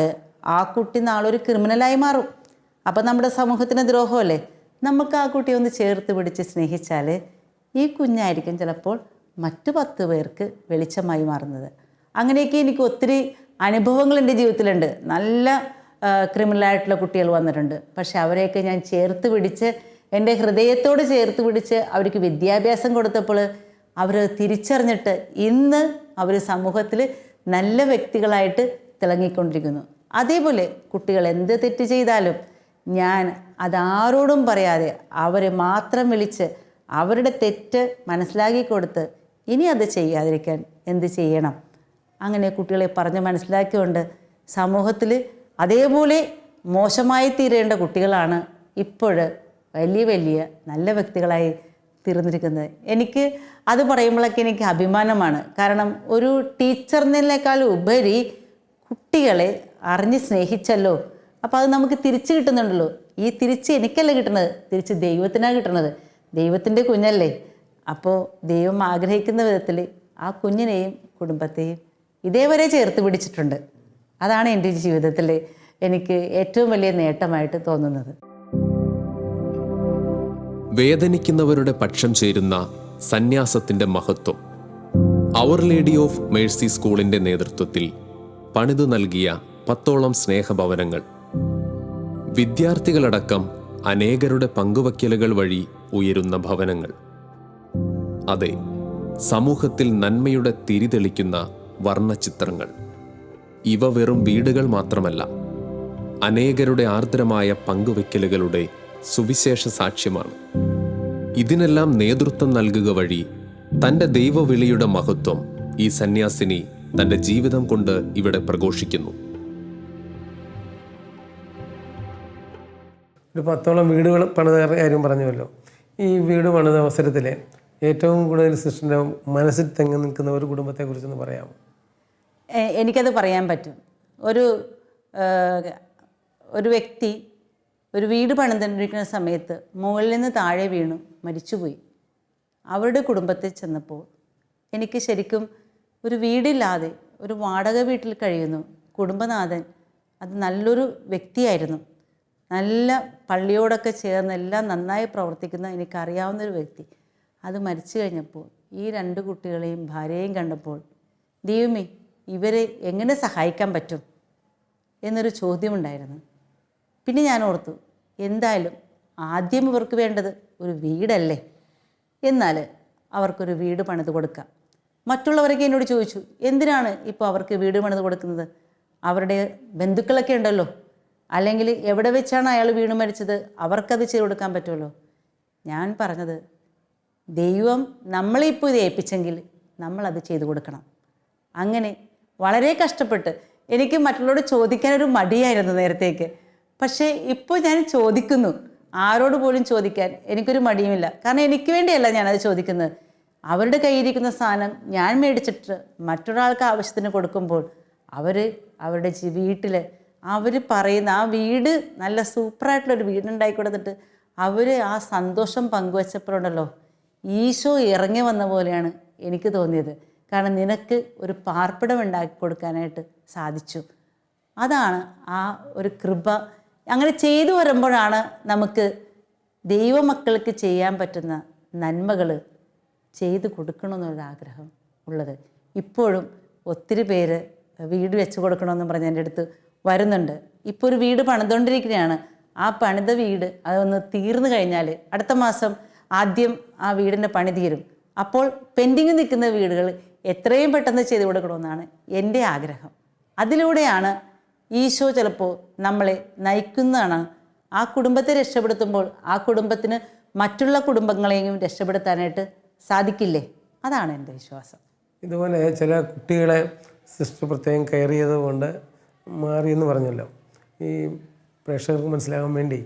ആ കുട്ടി നാളെ ഒരു ക്രിമിനലായി മാറും. അപ്പം നമ്മുടെ സമൂഹത്തിന് ദ്രോഹമല്ലേ. നമുക്ക് ആ കുട്ടിയെ ഒന്ന് ചേർത്ത് പിടിച്ച് സ്നേഹിച്ചാൽ ഈ കുഞ്ഞായിരിക്കും ചിലപ്പോൾ മറ്റു 10 പേർക്ക് വെളിച്ചമായി മാറുന്നത്. അങ്ങനെയൊക്കെ എനിക്ക് ഒത്തിരി അനുഭവങ്ങൾ എൻ്റെ ജീവിതത്തിലുണ്ട്. നല്ല ക്രിമിനലായിട്ടുള്ള കുട്ടികൾ വന്നിട്ടുണ്ട്. പക്ഷെ അവരെയൊക്കെ ഞാൻ ചേർത്ത് പിടിച്ച്, എൻ്റെ ഹൃദയത്തോട് ചേർത്ത് പിടിച്ച് അവർക്ക് വിദ്യാഭ്യാസം കൊടുത്തപ്പോൾ അവർ തിരിച്ചറിഞ്ഞിട്ട് ഇന്ന് അവർ സമൂഹത്തിൽ നല്ല വ്യക്തികളായിട്ട് തിളങ്ങിക്കൊണ്ടിരിക്കുന്നു. അതേപോലെ കുട്ടികൾ എന്ത് തെറ്റ് ചെയ്താലും ഞാൻ അതാരോടും പറയാതെ അവരെ മാത്രം വിളിച്ച് അവരുടെ തെറ്റ് മനസ്സിലാക്കി കൊടുത്ത് ഇനി അത് ചെയ്യാതിരിക്കാൻ എന്ത് ചെയ്യണം, അങ്ങനെ കുട്ടികളെ പറഞ്ഞ് മനസ്സിലാക്കിക്കൊണ്ട് സമൂഹത്തിൽ അതേപോലെ മോശമായി തീരേണ്ട കുട്ടികളാണ് ഇപ്പോൾ വലിയ വലിയ നല്ല വ്യക്തികളായി തീർന്നിരിക്കുന്നത്. എനിക്ക് അത് പറയുമ്പോഴൊക്കെ എനിക്ക് അഭിമാനമാണ്. കാരണം ഒരു ടീച്ചറിനേക്കാൾ ഉപരി കുട്ടികളെ അറിഞ്ഞ് സ്നേഹിച്ചല്ലോ, അപ്പോൾ അത് നമുക്ക് തിരിച്ച് കിട്ടുന്നുണ്ടല്ലോ. ഈ തിരിച്ച് എനിക്കല്ല കിട്ടുന്നത്, തിരിച്ച് ദൈവത്തിനാണ് കിട്ടുന്നത്. ദൈവത്തിൻ്റെ കുഞ്ഞല്ലേ. അപ്പോൾ ദൈവം ആഗ്രഹിക്കുന്ന വിധത്തിൽ ആ കുഞ്ഞിനെയും കുടുംബത്തെയും ഇതേവരെ ചേർത്ത് പിടിച്ചിട്ടുണ്ട്. അതാണ് എൻ്റെ ജീവിതത്തിൽ എനിക്ക് ഏറ്റവും വലിയ നേട്ടമായിട്ട് തോന്നുന്നത്. വേദനിക്കുന്നവരുടെ പക്ഷം ചേരുന്ന സന്യാസത്തിന്റെ മഹത്വം. അവർ ലേഡി ഓഫ് മേഴ്സി സ്കൂളിന്റെ നേതൃത്വത്തിൽ പണിതു നൽകിയ 10ഓളം സ്നേഹഭവനങ്ങൾ, വിദ്യാർത്ഥികളടക്കം അനേകരുടെ പങ്കുവയ്ക്കലുകൾ വഴി ഉയരുന്ന ഭവനങ്ങൾ. അതെ, സമൂഹത്തിൽ നന്മയുടെ തിരിതെളിക്കുന്ന വർണ്ണചിത്രങ്ങൾ. ഇവ വെറും വീടുകൾ മാത്രമല്ല, അനേകരുടെ ആർദ്രമായ പങ്കുവയ്ക്കലുകളുടെ സുവിശേഷ സാക്ഷ്യമാണ്. ഇതിനെല്ലാം നേതൃത്വം നൽകുക വഴി തൻ്റെ ദൈവവിളിയുടെ മഹത്വം ഈ സന്യാസിനി തൻ്റെ ജീവിതം കൊണ്ട് ഇവിടെ പ്രഘോഷിക്കുന്നു. ഒരു 10ഓളം വീടുകൾ പണിത കാര്യം പറഞ്ഞുവല്ലോ. ഈ വീട് പണിത അവസരത്തിൽ ഏറ്റവും കൂടുതൽ സിസ്റ്ററിൻ്റെ മനസ്സിൽ തെങ്ങി നിൽക്കുന്ന ഒരു കുടുംബത്തെക്കുറിച്ചൊന്ന് പറയാമോ? എനിക്കത് പറയാൻ പറ്റും. ഒരു വ്യക്തി ഒരു വീട് പണിതുകൊണ്ടിരിക്കുന്ന സമയത്ത് മുകളിൽ നിന്ന് താഴെ വീണു മരിച്ചുപോയി. അവരുടെ കുടുംബത്തിൽ ചെന്നപ്പോൾ എനിക്ക് ശരിക്കും ഒരു വീടില്ലാതെ ഒരു വാടക വീട്ടിൽ കഴിയുന്നു കുടുംബനാഥൻ. അത് നല്ലൊരു വ്യക്തിയായിരുന്നു, നല്ല പള്ളിയോടൊക്കെ ചേർന്ന് എല്ലാം നന്നായി പ്രവർത്തിക്കുന്ന എനിക്കറിയാവുന്നൊരു വ്യക്തി. അത് മരിച്ചു കഴിഞ്ഞപ്പോൾ ഈ 2 കുട്ടികളെയും ഭാര്യയെയും കണ്ടപ്പോൾ ദൈവമേ ഇവരെ എങ്ങനെ സഹായിക്കാൻ പറ്റും എന്നൊരു ചോദ്യമുണ്ടായിരുന്നു. പിന്നെ ഞാൻ ഓർത്തു, എന്തായാലും ആദ്യം ഇവർക്ക് വേണ്ടത് ഒരു വീടല്ലേ, എന്നാൽ അവർക്കൊരു വീട് പണിത് കൊടുക്കാം. മറ്റുള്ളവരൊക്കെ എന്നോട് ചോദിച്ചു, എന്തിനാണ് ഇപ്പോൾ അവർക്ക് വീട് പണിത് കൊടുക്കുന്നത്? അവരുടെ ബന്ധുക്കളൊക്കെ ഉണ്ടല്ലോ, അല്ലെങ്കിൽ എവിടെ വെച്ചാണ് അയാൾ വീണ് മരിച്ചത് അവർക്കത് ചെയ്ത് കൊടുക്കാൻ പറ്റുമല്ലോ. ഞാൻ പറഞ്ഞത്, ദൈവം നമ്മളിപ്പോൾ ഇത് ഏൽപ്പിച്ചെങ്കിൽ നമ്മളത് ചെയ്തു കൊടുക്കണം. അങ്ങനെ വളരെ കഷ്ടപ്പെട്ട്, എനിക്ക് മറ്റുള്ളവരോട് ചോദിക്കാനൊരു മടിയായിരുന്നു നേരത്തേക്ക്. പക്ഷേ ഇപ്പോൾ ഞാൻ ചോദിക്കുന്നു, ആരോട് പോലും ചോദിക്കാൻ എനിക്കൊരു മടിയുമില്ല. കാരണം എനിക്ക് വേണ്ടിയല്ല ഞാനത് ചോദിക്കുന്നത്. അവരുടെ കയ്യിരിക്കുന്ന സാധനം ഞാൻ മേടിച്ചിട്ട് മറ്റൊരാൾക്ക് ആവശ്യത്തിന് കൊടുക്കുമ്പോൾ അവരുടെ വീട്ടിൽ അവർ പറയുന്ന ആ വീട് നല്ല സൂപ്പറായിട്ടുള്ളൊരു വീടുണ്ടാക്കി കൊടുത്തിട്ട് അവർ ആ സന്തോഷം പങ്കുവച്ചപ്പോഴുണ്ടല്ലോ, ഈശോ ഇറങ്ങി വന്ന പോലെയാണ് എനിക്ക് തോന്നിയത്. കാരണം നിനക്ക് ഒരു പാർപ്പിടം ഉണ്ടാക്കി കൊടുക്കാനായിട്ട് സാധിച്ചു. അതാണ് ആ ഒരു കൃപ. അങ്ങനെ ചെയ്തു വരുമ്പോഴാണ് നമുക്ക് ദൈവമക്കൾക്ക് ചെയ്യാൻ പറ്റുന്ന നന്മകൾ ചെയ്തു കൊടുക്കണമെന്നൊരാഗ്രഹം ഉള്ളത്. ഇപ്പോഴും ഒത്തിരി പേര് വീട് വെച്ച് കൊടുക്കണമെന്ന് പറഞ്ഞ് എൻ്റെ അടുത്ത് വരുന്നുണ്ട്. ഇപ്പോൾ ഒരു വീട് പണിതുകൊണ്ടിരിക്കുകയാണ്. ആ പണിത വീട് അതൊന്ന് തീർന്നു കഴിഞ്ഞാൽ അടുത്ത മാസം ആദ്യം ആ വീടിൻ്റെ പണി തീരും. അപ്പോൾ പെൻഡിങ് നിൽക്കുന്ന വീടുകൾ എത്രയും പെട്ടെന്ന് ചെയ്തു കൊടുക്കണമെന്നാണ് എൻ്റെ ആഗ്രഹം. അതിലൂടെയാണ് ഈശോ ചിലപ്പോൾ നമ്മളെ നയിക്കുന്നതാണ്. ആ കുടുംബത്തെ രക്ഷപ്പെടുത്തുമ്പോൾ ആ കുടുംബത്തിന് മറ്റുള്ള കുടുംബങ്ങളെയും രക്ഷപ്പെടുത്താനായിട്ട് സാധിക്കില്ലേ? അതാണ് എൻ്റെ വിശ്വാസം. ഇതുപോലെ ചില കുട്ടികളെ സിസ്റ്റർ പ്രത്യേകം കെയർ ചെയ്തതുകൊണ്ട് മാറിയെന്ന് പറഞ്ഞല്ലോ. ഈ പ്രേക്ഷകർക്ക് മനസ്സിലാകാൻ വേണ്ടി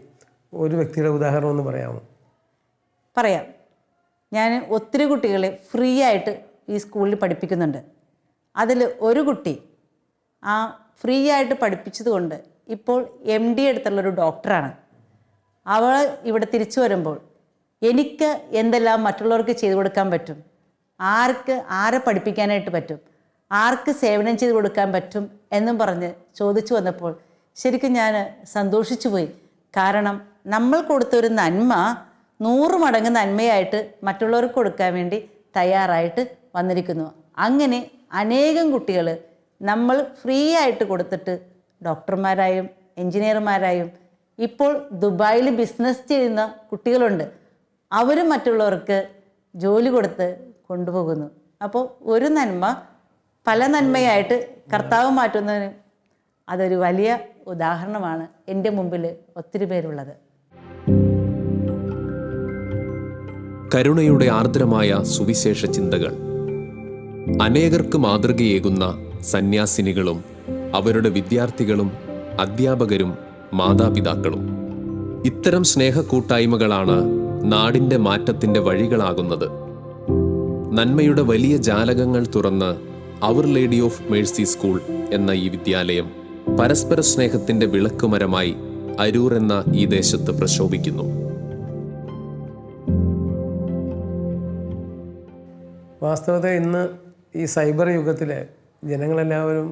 ഒരു വ്യക്തിയുടെ ഉദാഹരണം ഒന്ന് പറയാമോ? പറയാം. ഞാൻ ഒത്തിരി കുട്ടികളെ ഫ്രീ ആയിട്ട് ഈ സ്കൂളിൽ പഠിപ്പിക്കുന്നുണ്ട്. അതിൽ ഒരു കുട്ടി ആ ഫ്രീ ആയിട്ട് പഠിപ്പിച്ചതുകൊണ്ട് ഇപ്പോൾ MD എടുത്തുള്ളൊരു ഡോക്ടറാണ്. അവൾ ഇവിടെ തിരിച്ചു വരുമ്പോൾ എനിക്ക് എന്തെല്ലാം മറ്റുള്ളവർക്ക് ചെയ്തു കൊടുക്കാൻ പറ്റും, ആരെ പഠിപ്പിക്കാനായിട്ട് പറ്റും, ആർക്ക് സേവനം ചെയ്ത് കൊടുക്കാൻ പറ്റും എന്നും പറഞ്ഞ് ചോദിച്ചു വന്നപ്പോൾ ശരിക്കും ഞാൻ സന്തോഷിച്ചു പോയി. കാരണം നമ്മൾ കൊടുത്തൊരു നന്മ 100 മടങ്ങ് നന്മയായിട്ട് മറ്റുള്ളവർക്ക് കൊടുക്കാൻ വേണ്ടി തയ്യാറായിട്ട് വന്നിരിക്കുന്നു. അങ്ങനെ അനേകം കുട്ടികൾ നമ്മൾ ഫ്രീ ആയിട്ട് കൊടുത്തിട്ട് ഡോക്ടർമാരായും എൻജിനീയർമാരായും ഇപ്പോൾ ദുബായിൽ ബിസിനസ് ചെയ്യുന്ന കുട്ടികളുണ്ട്. അവർ മറ്റുള്ളവർക്ക് ജോലി കൊടുത്ത് കൊണ്ടുപോകുന്നു. അപ്പോൾ ഒരു നന്മ പല നന്മയായിട്ട് കർത്താവ് മാറ്റുന്നതിന് അതൊരു വലിയ ഉദാഹരണമാണ് എൻ്റെ മുമ്പിൽ ഒത്തിരി പേരുള്ളത്. കരുണയുടെ ആർദ്രമായ സുവിശേഷ ചിന്തകൾ അനേകർക്ക് മാതൃകയേകുന്ന സന്യാസിനികളും അവരുടെ വിദ്യാർത്ഥികളും അധ്യാപകരും മാതാപിതാക്കളും. ഇത്തരം സ്നേഹക്കൂട്ടായ്മകളാണ് നാടിൻ്റെ മാറ്റത്തിൻ്റെ വഴികളാകുന്നത്. നന്മയുടെ വലിയ ജാലകങ്ങൾ തുറന്ന് അവർ ലേഡി ഓഫ് മേഴ്സി സ്കൂൾ എന്ന ഈ വിദ്യാലയം പരസ്പര സ്നേഹത്തിൻ്റെ വിളക്കുമരമായി അരൂർ എന്ന ഈ ദേശത്ത് പ്രശോഭിക്കുന്നു. വാസ്തവത്തിൽ ഇന്ന് ഈ സൈബർ യുഗത്തിൽ ജനങ്ങളെല്ലാവരും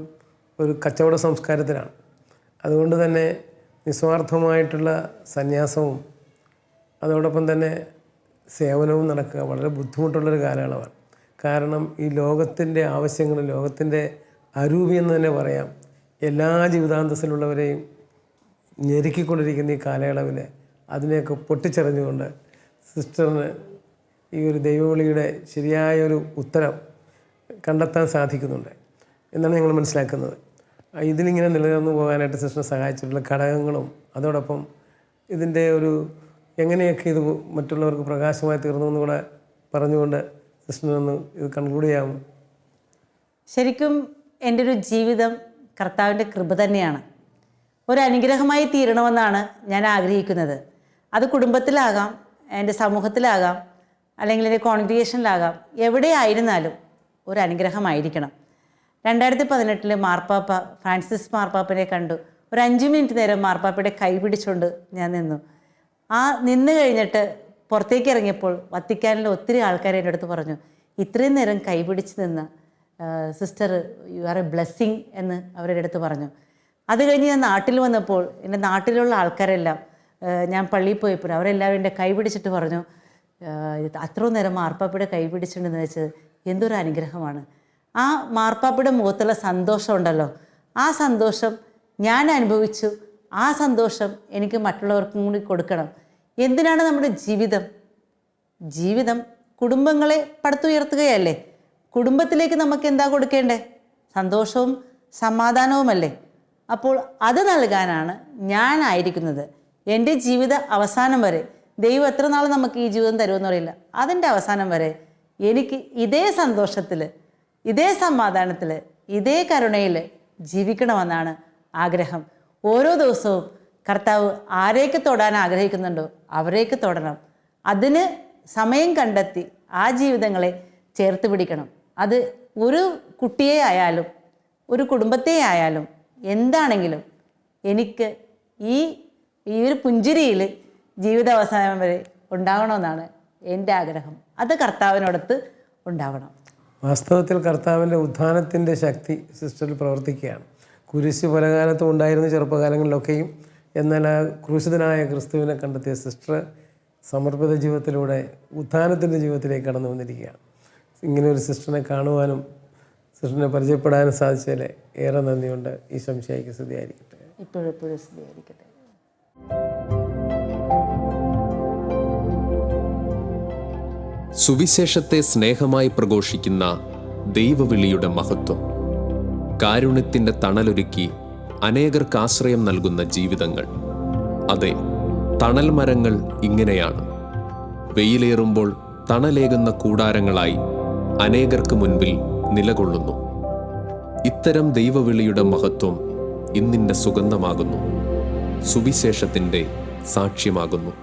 ഒരു കച്ചവട സംസ്കാരത്തിലാണ്. അതുകൊണ്ട് തന്നെ നിസ്വാർത്ഥമായിട്ടുള്ള സന്യാസവും അതോടൊപ്പം തന്നെ സേവനവും നടക്കുക വളരെ ബുദ്ധിമുട്ടുള്ളൊരു കാലയളവാണ്. കാരണം ഈ ലോകത്തിൻ്റെ ആവശ്യങ്ങൾ, ലോകത്തിൻ്റെ അരൂപി എന്ന് തന്നെ പറയാം, എല്ലാ ജീവിതാന്തസ്സിലുള്ളവരെയും ഞെരുക്കിക്കൊണ്ടിരിക്കുന്ന ഈ കാലയളവിൽ അതിനെയൊക്കെ പൊട്ടിച്ചെറിഞ്ഞുകൊണ്ട് സിസ്റ്ററിന് ഈ ഒരു ദൈവവിളിയുടെ ശരിയായൊരു ഉത്തരം കണ്ടെത്താൻ സാധിക്കുന്നുണ്ട് എന്നാണ് ഞങ്ങൾ മനസ്സിലാക്കുന്നത്. ഇതിലിങ്ങനെ നിലനിർന്നു പോകാനായിട്ട് സിസ്റ്ററിനെ സഹായിച്ചിട്ടുള്ള ഘടകങ്ങളും അതോടൊപ്പം ഇതിൻ്റെ ഒരു എങ്ങനെയൊക്കെ ഇത് മറ്റുള്ളവർക്ക് പ്രകാശമായി തീർന്നു എന്നുകൂടെ പറഞ്ഞുകൊണ്ട് സിസ്റ്ററിനൊന്ന് ഇത് കൺക്ലൂഡ് ചെയ്യാമോ? ശരിക്കും എൻ്റെ ഒരു ജീവിതം കർത്താവിൻ്റെ കൃപ തന്നെയാണ്. ഒരു അനുഗ്രഹമായി തീരണമെന്നാണ് ഞാൻ ആഗ്രഹിക്കുന്നത്. അത് കുടുംബത്തിലാകാം, എൻ്റെ സമൂഹത്തിലാകാം, അല്ലെങ്കിൽ എൻ്റെ കോൺഗ്രിഗേഷനിലാകാം, എവിടെയായിരുന്നാലും ഒരു അനുഗ്രഹമായിരിക്കണം. 2018 മാർപ്പാപ്പ ഫ്രാൻസിസ് മാർപ്പാപ്പനെ കണ്ടു. ഒരു 5 മിനിറ്റ് നേരം മാർപ്പാപ്പയുടെ കൈ പിടിച്ചുകൊണ്ട് ഞാൻ നിന്നു. ആ നിന്ന് കഴിഞ്ഞിട്ട് പുറത്തേക്ക് ഇറങ്ങിയപ്പോൾ വത്തിക്കാനിലെ ഒത്തിരി ആൾക്കാർ എൻ്റെ അടുത്ത് പറഞ്ഞു, ഇത്രയും നേരം കൈ പിടിച്ച് നിന്ന് sister you are A blessing എന്ന് അവരുടെ അടുത്ത് പറഞ്ഞു. അത് കഴിഞ്ഞ് ഞാൻ നാട്ടിൽ വന്നപ്പോൾ എൻ്റെ നാട്ടിലുള്ള ആൾക്കാരെല്ലാം ഞാൻ പള്ളിയിൽ പോയപ്പോൾ അവരെല്ലാവരും എൻ്റെ കൈ പിടിച്ചിട്ട് പറഞ്ഞു, അത്രയും നേരം മാർപ്പാപ്പയുടെ കൈ പിടിച്ചിട്ടുണ്ടെന്ന് വെച്ചത് എന്തൊരു അനുഗ്രഹമാണ്. ആ മാർപ്പാപ്പയുടെ മുഖത്തുള്ള സന്തോഷം ഉണ്ടല്ലോ, ആ സന്തോഷം ഞാൻ അനുഭവിച്ചു. ആ സന്തോഷം എനിക്ക് മറ്റുള്ളവർക്കും കൂടി കൊടുക്കണം. എന്തിനാണ് നമ്മുടെ ജീവിതം? ജീവിതം കുടുംബങ്ങളെ പടുത്തുയർത്തുകയല്ലേ. കുടുംബത്തിലേക്ക് നമുക്ക് എന്താ കൊടുക്കേണ്ടേ? സന്തോഷവും സമാധാനവുമല്ലേ. അപ്പോൾ അത് നൽകാനാണ് ഞാനായിരിക്കുന്നത്. എൻ്റെ ജീവിത അവസാനം വരെ, ദൈവം എത്ര നാൾ നമുക്ക് ഈ ജീവിതം തരുമെന്ന് അറിയില്ല, അതിൻ്റെ അവസാനം വരെ എനിക്ക് ഇതേ സന്തോഷത്തിൽ, ഇതേ സമാധാനത്തിൽ, ഇതേ കരുണയിൽ ജീവിക്കണമെന്നാണ് ആഗ്രഹം. ഓരോ ദിവസവും കർത്താവ് ആരേക്ക് തൊടാൻ ആഗ്രഹിക്കുന്നുണ്ടോ അവരേക്ക് തൊടണം. അതിന് സമയം കണ്ടെത്തി ആ ജീവിതങ്ങളെ ചേർത്ത് പിടിക്കണം. അത് ഒരു കുട്ടിയെ ആയാലും ഒരു കുടുംബത്തെ ആയാലും എന്താണെങ്കിലും എനിക്ക് ഈ ഒരു പുഞ്ചിരിയിൽ ജീവിതാവസാനം വരെ ഉണ്ടാകണമെന്നാണ് എൻ്റെ ആഗ്രഹം. അത് കർത്താവിനോടത്ത് ഉണ്ടാവണം. വാസ്തവത്തിൽ കർത്താവിൻ്റെ ഉത്ഥാനത്തിൻ്റെ ശക്തി സിസ്റ്ററിൽ പ്രവർത്തിക്കുകയാണ്. കുരിശ് പല കാലത്തും ഉണ്ടായിരുന്ന ചെറുപ്പകാലങ്ങളിലൊക്കെയും. എന്നാൽ ആ ക്രൂശിതനായ ക്രിസ്തുവിനെ കണ്ടെത്തിയ സിസ്റ്റർ സമർപ്പിത ജീവിതത്തിലൂടെ ഉത്ഥാനത്തിൻ്റെ ജീവിതത്തിലേക്ക് കടന്നു വന്നിരിക്കുകയാണ്. ഇങ്ങനെ ഒരു സിസ്റ്ററിനെ കാണുവാനും സിസ്റ്ററിനെ പരിചയപ്പെടാനും സാധിച്ചതിൽ ഏറെ നന്ദിയുണ്ട്. ഈ സംശയക്ക് സ്തുതിയായിരിക്കട്ടെ. ഇപ്പോഴെപ്പോഴും സ്തുതിയായിരിക്കട്ടെ. സുവിശേഷത്തെ സ്നേഹമായി പ്രഘോഷിക്കുന്ന ദൈവവിളിയുടെ മഹത്വം, കാരുണ്യത്തിൻ്റെ തണലൊരുക്കി അനേകർക്ക് ആശ്രയം നൽകുന്ന ജീവിതങ്ങൾ. അതെ, തണൽ മരങ്ങൾ ഇങ്ങനെയാണ്. വെയിലേറുമ്പോൾ തണലേകുന്ന കൂടാരങ്ങളായി അനേകർക്ക് മുൻപിൽ നിലകൊള്ളുന്നു. ഇത്തരം ദൈവവിളിയുടെ മഹത്വം ഇന്നിൻ്റെ സുഗന്ധമാകുന്നു, സുവിശേഷത്തിൻ്റെ സാക്ഷ്യമാകുന്നു.